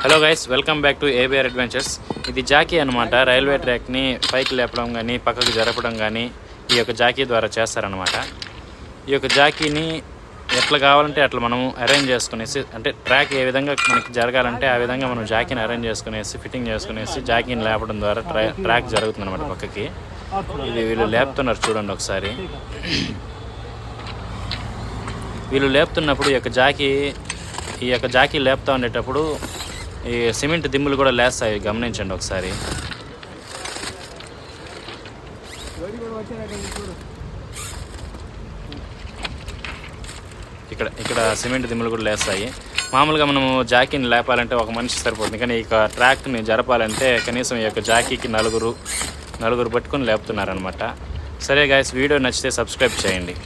Hello guys, welcome back to ABR adventures. ఇది Jackie అనమాట. Railway ట్రాక్ని పైకి లేపడం కానీ పక్కకు జరపడం కానీ ఈ యొక్క జాకీ ద్వారా చేస్తారనమాట. ఈ యొక్క జాకీని ఎట్లా కావాలంటే అట్లా మనం అరేంజ్ చేసుకునేసి, అంటే ట్రాక్ ఏ విధంగా మనకి జరగాలంటే ఆ విధంగా మనం జాకీని అరేంజ్ చేసుకునేసి ఫిట్టింగ్ చేసుకునేసి జాకీని లేపడం ద్వారా ట్రాక్ జరుగుతుంది అనమాట పక్కకి. ఇది వీళ్ళు లేపుతున్నారు చూడండి ఒకసారి. వీళ్ళు లేపుతున్నప్పుడు ఈ యొక్క జాకీ లేపుతూ ఉండేటప్పుడు ఈ సిమెంట్ దిమ్ములు కూడా లేస్తాయి, గమనించండి ఒకసారి. ఇక్కడ సిమెంట్ దిమ్ములు కూడా లేస్తాయి. మామూలుగా మనము జాకీని లేపాలంటే ఒక మనిషి సరిపోతుంది, కానీ ఇక ట్రాక్ని జరపాలంటే కనీసం ఈ యొక్క జాకీకి నలుగురు పట్టుకొని లేపుతున్నారనమాట. సరే గాయస్, వీడియో నచ్చితే సబ్స్క్రైబ్ చేయండి.